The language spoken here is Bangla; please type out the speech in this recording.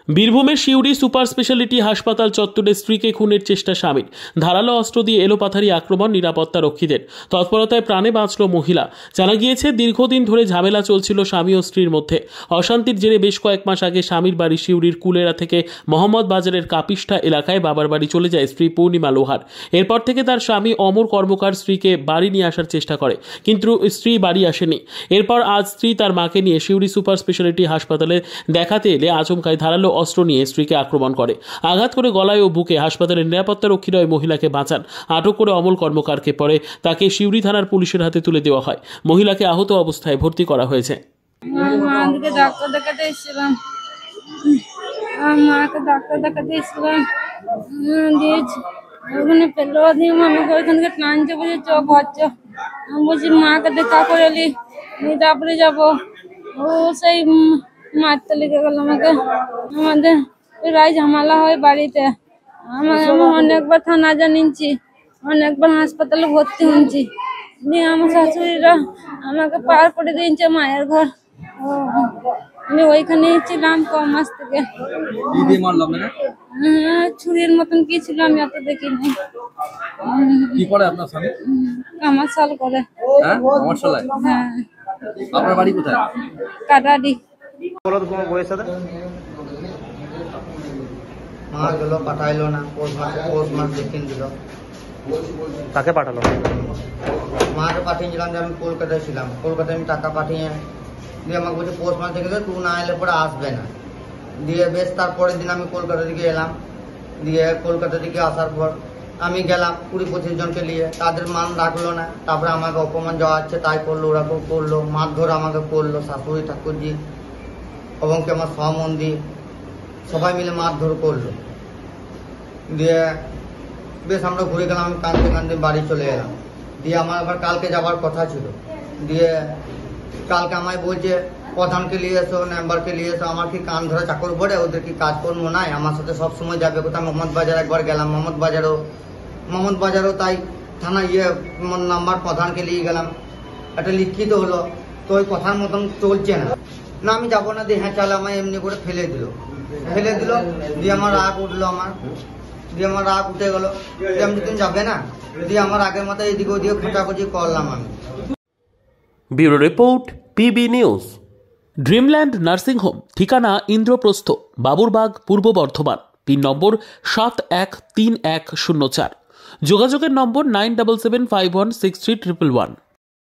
বীরভূমের সিউড়ি সুপার স্পেশালিটি হাসপাতাল চত্বরে স্ত্রীকে খুনের চেষ্টা স্বামীর। ধারালো অস্ত্র দিয়ে এলোপাথারি আক্রমণ নিরাপত্তা রক্ষীদের। তৎপরতায় প্রাণে বাঁচল মহিলা। জানা গিয়েছে, দীর্ঘদিন ধরে ঝামেলা চলছিল স্বামী ও স্ত্রীর মধ্যে। অশান্তির জেরে বেশ কয়েক মাস আগে স্বামীর বাড়ি সিউড়ির কুলেরা থেকে মোহাম্মদ বাজারের কাপিষ্ঠা এলাকায় বাবার বাড়ি চলে যায় স্ত্রী পূর্ণিমা লোহার। এরপর থেকে তার স্বামী অমর কর্মকার স্ত্রীকে বাড়ি নিয়ে আসার চেষ্টা করে, কিন্তু স্ত্রী বাড়ি আসেনি। এরপর আজ স্ত্রী তার মাকে নিয়ে সিউড়ি সুপার স্পেশালিটি হাসপাতালে দেখাতে এলে আচমকায় ধারালো অস্ত্র নিয়ে স্ত্রীকে আক্রমণ করে। আঘাত করে গলায় ও বুকে। হাসপাতালের নিরাপত্তা রক্ষীরা ওই মহিলাকে বাঁচান। আটক করে অমল কর্মকারকে পরে তাকে সিউড়ি থানার পুলিশের হাতে তুলে দেওয়া হয়। মহিলাকে আহত অবস্থায় ভর্তি করা হয়েছে। মাকে ডাক্তার দেখাতে এসেছিলাম, দিয়েছি ওখানে পেলো দিয়ে আমাকে ওইখান থেকে টানছে, বলছে চ ঘর চ। আমি বলছি মাকে দেখা করে এলি, তারপরে যাবো। ও সেই মারতে লেগে গেল আমাকে। আমাদের প্রায় ঝামেলা হয় বাড়িতে। আমি অনেকবার থানা জানিয়েছি, অনেকবার হাসপাতালে ভর্তি হয়েছি। দিয়ে আমার শাশুড়িরা আমাকে পার করে দিয়েছে মায়ের ঘর। আমি ওইখানেই ছিলাম ক মাস থেকে। ছুরির মতন কি ছিল আমি অত দেখিনি। কি করে আপনার স্বামী? কামারশাল করে। হ্যাঁ, কামারশালায়? হ্যাঁ। আপনার বাড়ি কোথায়? কাটারি। বলো তো তোমার বউয়ের সাথে। মার গেল, পাঠাইলো না। পোষ মাস দেখিয়ে দিল। কাকে পাঠালো? মাকে পাঠিয়েছিলাম যে আমি কলকাতায় ছিলাম। কলকাতায় আমি টাকা পাঠিয়ে দিয়ে আমাকে বলছে পোষ মাস দেখে তুই না এলে পরে আসবে না। দিয়ে বেশ তারপরের দিন আমি কলকাতা থেকে এলাম। দিয়ে কলকাতা থেকে আসার পর আমি গেলাম 20-25 জনকে নিয়ে। তাদের মান রাখলো না। তারপরে আমাকে অপমান যাওয়া হচ্ছে তাই করলো, ওরাকেও করলো, মারধর আমাকে করলো। শাশুড়ি ঠাকুরজি এবং কি আমার সম্বন্ধী সবাই মিলে মারধর করলো। দিয়ে বেশ আমরা ঘুরে গেলাম। আমি কাঁদতে কাঁদতে বাড়ি চলে এলাম। দিয়ে আমার আবার কালকে যাবার কথা ছিল। দিয়ে কালকে আমায় বলছে প্রধানকে নিয়ে এসো, মেম্বারকে নিয়ে এসো। আমার কি কান ধরে চাকর পড়ে? ওদের কি কাজকর্ম নাই? আমার সাথে সব সময় যাবে। কোথায় মোহাম্মদ বাজার একবার গেলাম, মোহাম্মদ বাজারও তাই থানা নাম্বার প্রধানকে নিয়ে গেলাম। একটা লিখিত হলো, তো ওই কথার মতন চলছে না। না আমি যাবো না। দিয়ে হ্যাঁ চাল আমায় এমনি করে ফেলে দিল। দিয়ে আমার রাগ উঠলো। দিয়ে আমার রাগ উঠে গেল। দিয়ে আমি তুমি যাবে না। দিয়ে আমার আগের মাথায় এদিকে ওদিকে খোঁচাখুচি করলাম আমি। Bureau report, PB news. Dreamland nursing home, ঠিকানা ইন্দ্রপ্রস্থ, বাবুরবাগ, পূর্ব বর্ধমান। পিন নম্বর 713104। যোগাযোগের নম্বর 9775163111।